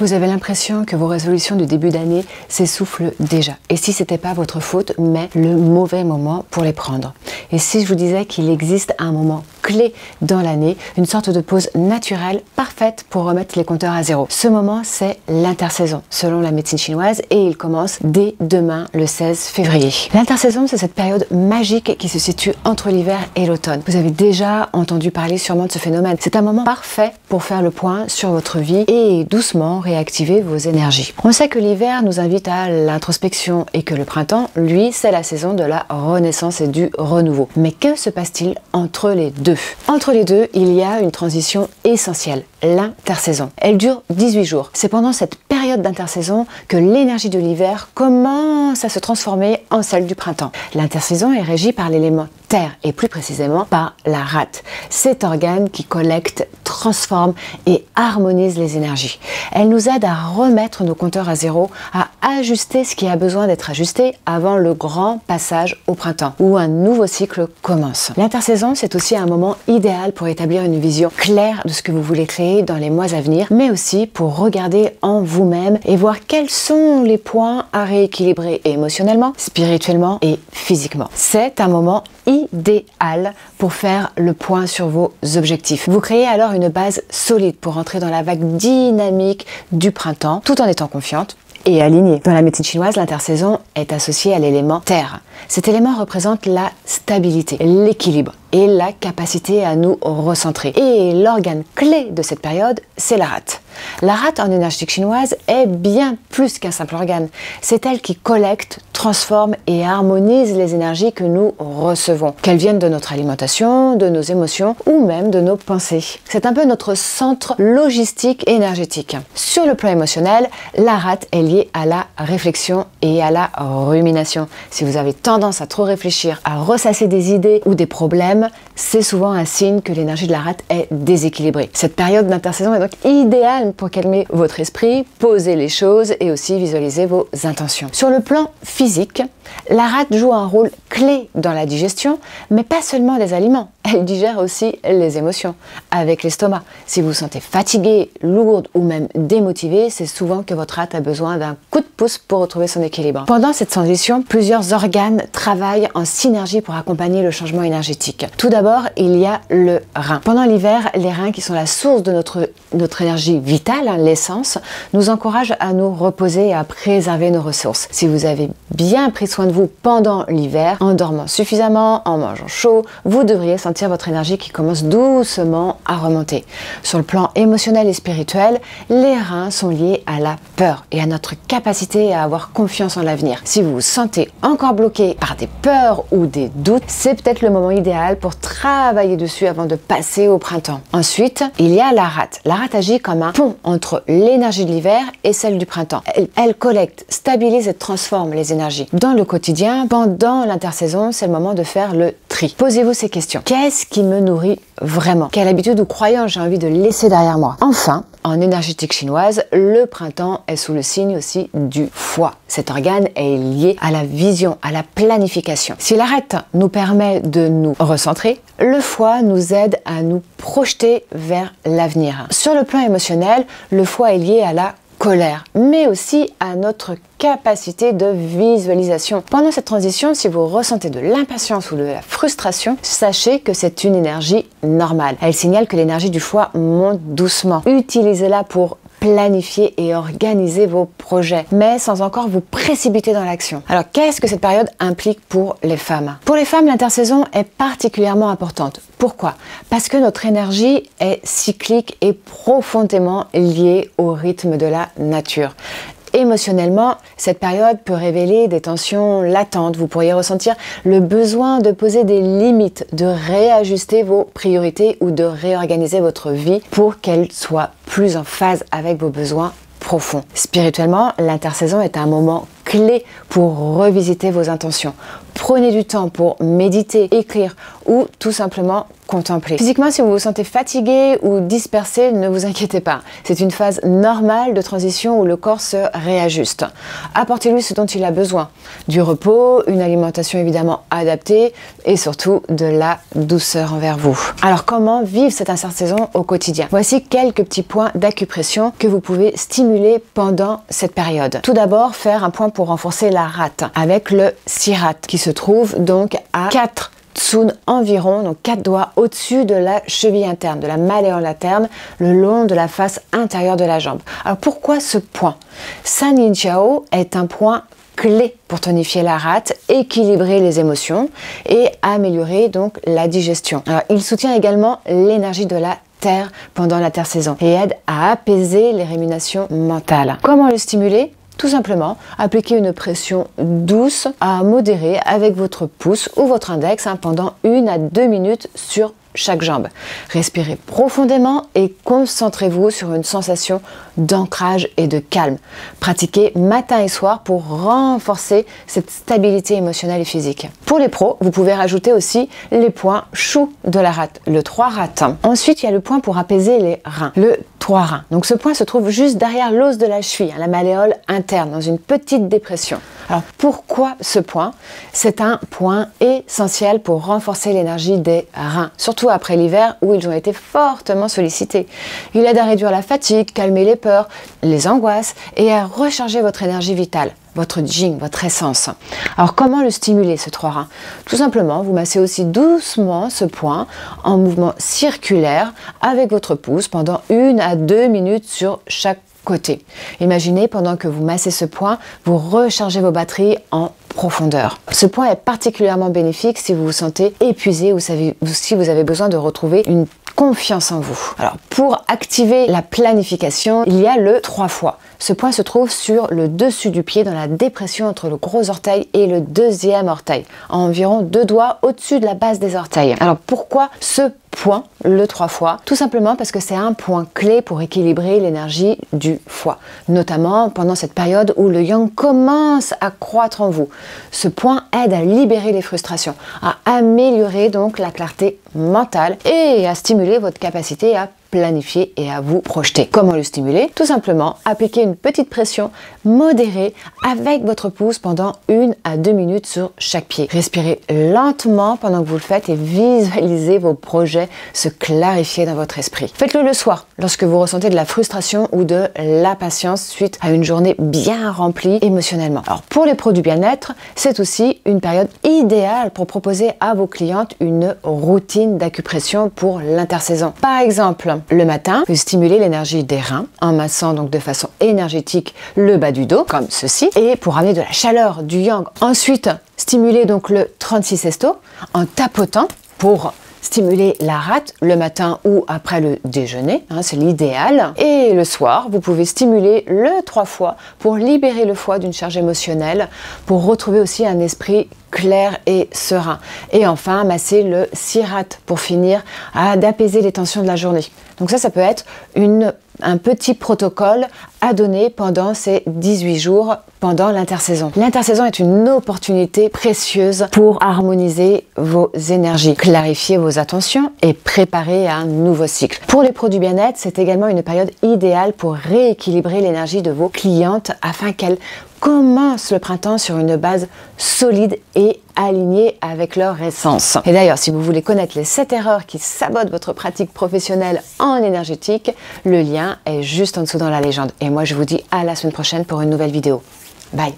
Vous avez l'impression que vos résolutions du début d'année s'essoufflent déjà. Et si ce n'était pas votre faute, mais le mauvais moment pour les prendre. Et si je vous disais qu'il existe un moment clé dans l'année, une sorte de pause naturelle parfaite pour remettre les compteurs à zéro. Ce moment, c'est l'intersaison, selon la médecine chinoise, et il commence dès demain, le 16 février. L'intersaison, c'est cette période magique qui se situe entre l'hiver et l'automne. Vous avez déjà entendu parler sûrement de ce phénomène. C'est un moment parfait pour faire le point sur votre vie et doucement réactiver vos énergies. On sait que l'hiver nous invite à l'introspection et que le printemps, lui, c'est la saison de la renaissance et du renouveau. Mais que se passe-t-il entre les deux? Entre les deux, il y a une transition essentielle, l'intersaison. Elle dure 18 jours. C'est pendant cette période d'intersaison que l'énergie de l'hiver commence à se transformer en celle du printemps. L'intersaison est régie par l'élément terre et plus précisément par la rate. Cet organe qui collecte, transforme et harmonise les énergies. Elle nous aide à remettre nos compteurs à zéro, à ajuster ce qui a besoin d'être ajusté avant le grand passage au printemps où un nouveau cycle commence. L'intersaison, c'est aussi un moment idéal pour établir une vision claire de ce que vous voulez créer dans les mois à venir, mais aussi pour regarder en vous-même et voir quels sont les points à rééquilibrer émotionnellement, spirituellement et physiquement. C'est un moment idéal pour faire le point sur vos objectifs. Vous créez alors une base solide pour entrer dans la vague dynamique du printemps tout en étant confiante et alignée. Dans la médecine chinoise, l'intersaison est associée à l'élément terre. Cet élément représente la stabilité, l'équilibre et la capacité à nous recentrer. Et l'organe clé de cette période, c'est la rate. La rate en énergétique chinoise est bien plus qu'un simple organe. C'est elle qui collecte, transforme et harmonise les énergies que nous recevons, qu'elles viennent de notre alimentation, de nos émotions ou même de nos pensées. C'est un peu notre centre logistique énergétique. Sur le plan émotionnel, la rate est liée à la réflexion et à la rumination. Si vous avez tendance à trop réfléchir, à ressasser des idées ou des problèmes, c'est souvent un signe que l'énergie de la rate est déséquilibrée. Cette période d'intersaison est donc idéale pour calmer votre esprit, poser les choses et aussi visualiser vos intentions. Sur le plan physique, la rate joue un rôle clé dans la digestion, mais pas seulement des aliments. Elle digère aussi les émotions, avec l'estomac. Si vous vous sentez fatigué, lourde ou même démotivé, c'est souvent que votre rate a besoin d'un coup de pouce pour retrouver son équilibre. Pendant cette transition, plusieurs organes travaillent en synergie pour accompagner le changement énergétique. Tout d'abord, il y a le rein. Pendant l'hiver, les reins, qui sont la source de notre énergie vitale, l'essence, nous encouragent à nous reposer et à préserver nos ressources. Si vous avez bien pris soin de vous pendant l'hiver, en dormant suffisamment, en mangeant chaud, vous devriez sentir votre énergie qui commence doucement à remonter. Sur le plan émotionnel et spirituel, les reins sont liés à la peur et à notre capacité à avoir confiance en l'avenir. Si vous vous sentez encore bloqué par des peurs ou des doutes, c'est peut-être le moment idéal pour travailler dessus avant de passer au printemps. Ensuite, il y a la rate. La rate agit comme un pont entre l'énergie de l'hiver et celle du printemps. Elle collecte, stabilise et transforme les énergies. Dans le quotidien, pendant l'intersaison, c'est le moment de faire le tri. Posez-vous ces questions. Qu'est-ce qui me nourrit vraiment? Quelle habitude ou croyance j'ai envie de laisser derrière moi? Enfin, en énergétique chinoise, le printemps est sous le signe aussi du foie. Cet organe est lié à la vision, à la planification. Si la rate nous permet de nous recentrer, le foie nous aide à nous projeter vers l'avenir. Sur le plan émotionnel, le foie est lié à la colère, mais aussi à notre capacité de visualisation. Pendant cette transition, si vous ressentez de l'impatience ou de la frustration, sachez que c'est une énergie normale. Elle signale que l'énergie du foie monte doucement. Utilisez-la pour planifier et organiser vos projets, mais sans encore vous précipiter dans l'action. Alors, qu'est-ce que cette période implique pour les femmes? Pour les femmes, l'intersaison est particulièrement importante. Pourquoi? Parce que notre énergie est cyclique et profondément liée au rythme de la nature. Émotionnellement, cette période peut révéler des tensions latentes. Vous pourriez ressentir le besoin de poser des limites, de réajuster vos priorités ou de réorganiser votre vie pour qu'elle soit plus en phase avec vos besoins profonds. Spirituellement, l'intersaison est un moment clé pour revisiter vos intentions. Prenez du temps pour méditer, écrire ou tout simplement contempler. Physiquement, si vous vous sentez fatigué ou dispersé, ne vous inquiétez pas. C'est une phase normale de transition où le corps se réajuste. Apportez-lui ce dont il a besoin. Du repos, une alimentation évidemment adaptée et surtout de la douceur envers vous. Alors comment vivre cette intersaison au quotidien? Voici quelques petits points d'acupression que vous pouvez stimuler pendant cette période. Tout d'abord, faire un point pour renforcer la rate avec le sirat qui se trouve donc à 4 tsun environ, donc 4 doigts au-dessus de la cheville interne, de la malléole interne, le long de la face intérieure de la jambe. Alors pourquoi ce point? San Yin Jiao est un point clé pour tonifier la rate, équilibrer les émotions et améliorer donc la digestion. Alors, il soutient également l'énergie de la terre pendant l'intersaison et aide à apaiser les ruminations mentales. Comment le stimuler? Tout simplement, appliquez une pression douce à modérée avec votre pouce ou votre index pendant 1 à 2 minutes sur chaque jambe. Respirez profondément et concentrez-vous sur une sensation d'ancrage et de calme. Pratiquez matin et soir pour renforcer cette stabilité émotionnelle et physique. Pour les pros, vous pouvez rajouter aussi les points chou de la rate, le 3 rate. Ensuite, il y a le point pour apaiser les reins, le 3 reins. Donc ce point se trouve juste derrière l'os de la cheville, la malléole interne, dans une petite dépression. Alors pourquoi ce point? C'est un point essentiel pour renforcer l'énergie des reins, surtout après l'hiver où ils ont été fortement sollicités. Il aide à réduire la fatigue, calmer les peurs, les angoisses et à recharger votre énergie vitale, votre jing, votre essence. Alors comment le stimuler ce 3 reins? Tout simplement, vous massez aussi doucement ce point en mouvement circulaire avec votre pouce pendant 1 à 2 minutes sur chaque côté. Imaginez pendant que vous massez ce point, vous rechargez vos batteries en profondeur. Ce point est particulièrement bénéfique si vous vous sentez épuisé ou si vous avez besoin de retrouver une confiance en vous. Alors pour activer la planification, il y a le 3 fois. Ce point se trouve sur le dessus du pied dans la dépression entre le gros orteil et le deuxième orteil, à environ 2 doigts au-dessus de la base des orteils. Alors pourquoi ce point, le 3 fois? Tout simplement parce que c'est un point clé pour équilibrer l'énergie du foie, notamment pendant cette période où le yang commence à croître en vous. Ce point aide à libérer les frustrations, à améliorer donc la clarté mentale et à stimuler votre capacité à planifier et à vous projeter. Comment le stimuler? Tout simplement, appliquer une petite pression modérée avec votre pouce pendant 1 à 2 minutes sur chaque pied. Respirez lentement pendant que vous le faites et visualisez vos projets se clarifier dans votre esprit. Faites-le le soir, lorsque vous ressentez de la frustration ou de l'impatience suite à une journée bien remplie émotionnellement. Alors pour les pros du bien-être, c'est aussi une période idéale pour proposer à vos clientes une routine d'acupression pour l'intersaison. Par exemple, le matin, vous stimulez l'énergie des reins en massant donc de façon énergétique le bas du dos, comme ceci, et pour amener de la chaleur, du yang. Ensuite, stimulez donc le 36 esto en tapotant pour stimuler la rate le matin ou après le déjeuner, c'est l'idéal. Et le soir, vous pouvez stimuler le 3 fois pour libérer le foie d'une charge émotionnelle, pour retrouver aussi un esprit clair et serein. Et enfin, masser le sirat pour finir d'apaiser les tensions de la journée. Donc ça peut être un petit protocole à donner pendant ces 18 jours pendant l'intersaison. L'intersaison est une opportunité précieuse pour harmoniser vos énergies, clarifier vos attentions et préparer un nouveau cycle. Pour les pros du bien-être, c'est également une période idéale pour rééquilibrer l'énergie de vos clientes afin qu'elles commencent le printemps sur une base solide et alignée avec leur essence. Et d'ailleurs, si vous voulez connaître les 7 erreurs qui sabotent votre pratique professionnelle en énergétique, le lien est juste en dessous dans la légende. Et moi, je vous dis à la semaine prochaine pour une nouvelle vidéo. Bye!